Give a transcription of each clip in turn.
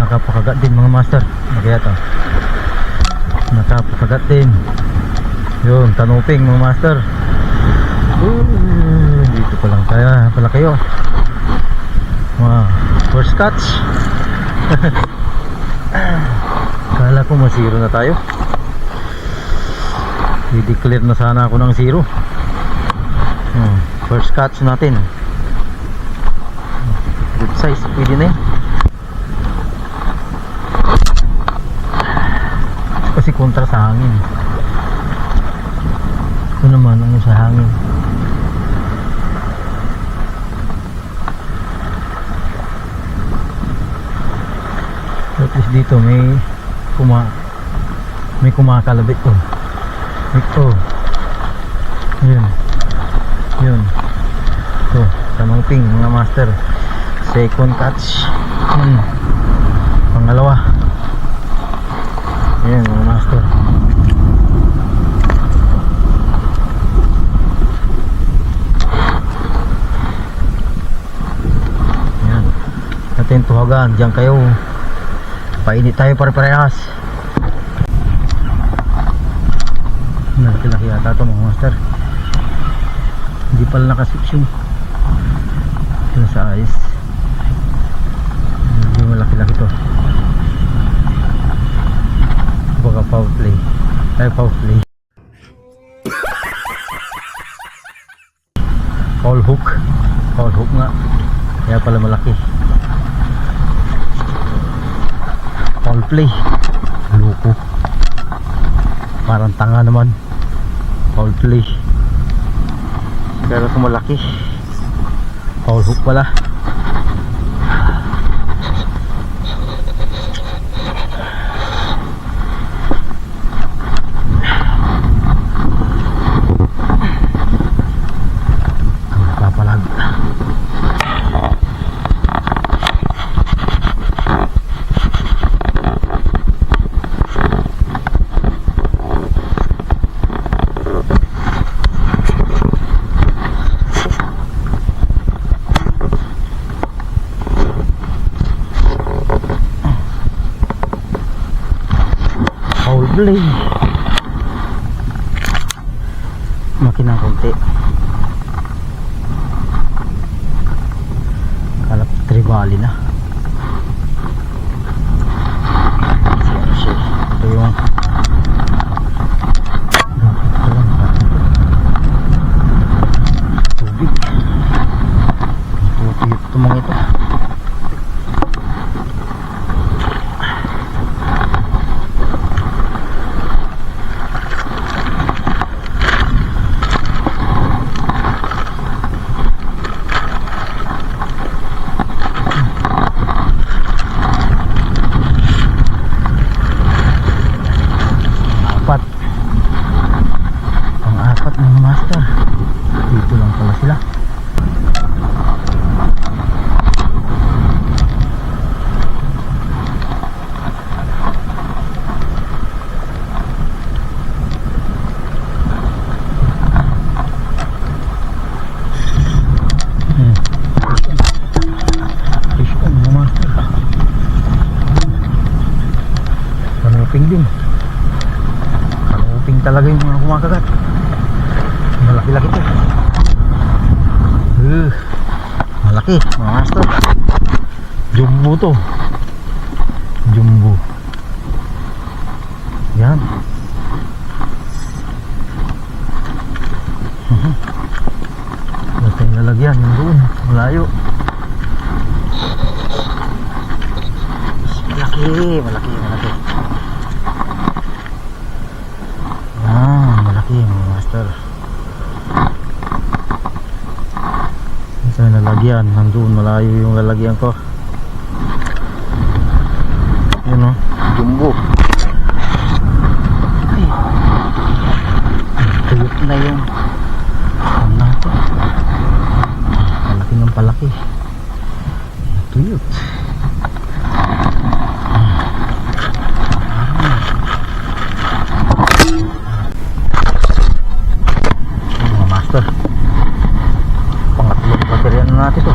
Nakapakagat din mga master. Kaya to. Nakapakagat din. Yun, tanuping mga master. Dito pa lang pala kayo. Wow, first catch. Kala ko masiro na tayo. I-declare na sana ako ng zero. First catch natin. Good size, pwede na yun. Kasi kontra sa hangin. Ito naman ang sa hangin. At least dito may kumakalabit ko. Ito. Yun. Yun. Ito, tanuping mga master. Second catch. Pangalawa. Ayan mga master. Ayan. Natin tuhagan. Diyan kayo. Painit tayo pare-parehas. Laki-laki yata ito mga master. Hindi pala nakasiksyon. Ito sa ayos. Hindi malaki-laki ito. Baka foul play. Ay foul play. Foul hook. Foul hook nga. Kaya pala malaki. Foul play. Loko. Parang tanga naman. Foul play. Pero kung malaki, foul hook pala. Ang napapalag. Play. Makinang konti. Kalap tribali na. Ito yung tubig. Tutuyot ito mga ito. Dito lang pala sila. Fish on mga master. Kanuping din. Kanuping talaga yung mga kumakagat. Malaki-laki ito. Malaki mga master. Jumbo to. Jumbo. Yan. Basta yung lalagyan nandoon. Malayo. Malaki. Malaki. Malaki. Yan. Malaki mga master. Ito yung lalagyan. Nandun malayo yung lalagyan ko. Yun o. Jumbo. Ay. Tuyot na yung ano natin. Palaki ng palaki. Tuyot. Mga master. Baterya na natin to.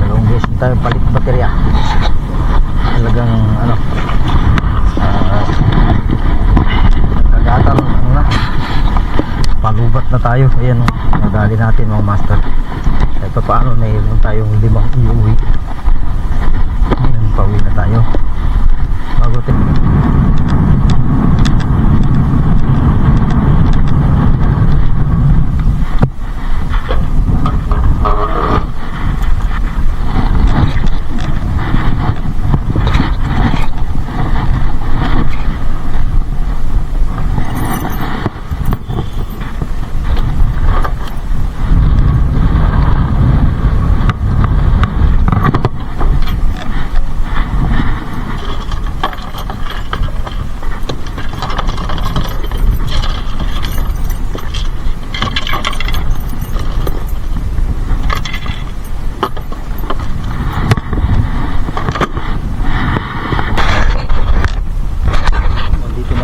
Dalawang beses tayo palit baterya. talagang ano, kagatan ano na, palubat na tayo. Ayan, nadali natin mga master. Kahit pa paano mayroon tayong 5 iuwi. Ayan, pauwi na tayo bago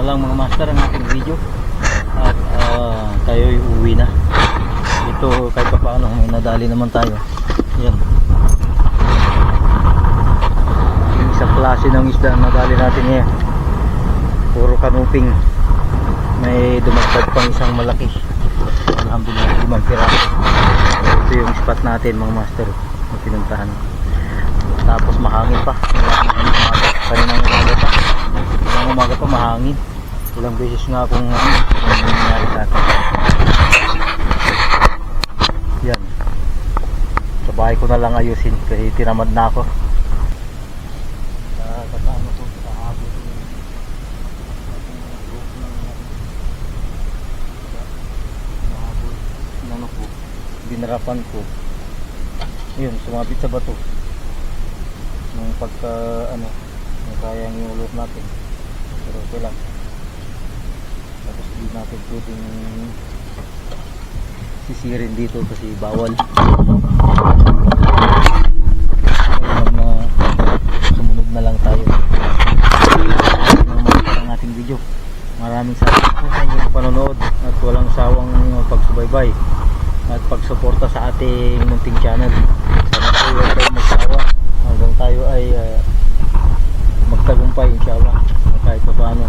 lang mga master ang ating video at tayo'y uwi na. Ito kahit pa paano may nadali naman tayo. Yan, yung isang klase ng isda na nadali natin ngayon, puro kanuping. May dumagdag pang isang malaki, alhamdulillah 5 piraso. Ito yung spot natin mga master na pinuntahan. Tapos mahangin pa, kaninang umaga pa mahangin. Ilang beses nga akong nangyari sa akin. Yan, sa bahay ko na lang ayusin kasi tinamad na ako. Kasama ko sa habot ng ko, binarapan ko. Yun, sumabit sa bato nung pagka sayang yung ulot natin, pero okay lang. Tapos hindi natin pwedeng sisirin dito kasi bawal. Sumunod na lang tayo ng ating video. Maraming salamat po sa inyong panonood at walang sawang pagsubaybay at pagsuporta sa ating munting channel. Sana po huwag tayong magsawa hanggang tayo ay magtagumpay inshallah. Kahit pa paano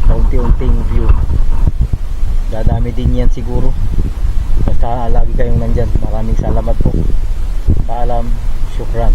kaunti-unting view, dadami din yan siguro, basta lagi kayong nandyan. Maraming salamat po. Paalam, syukran.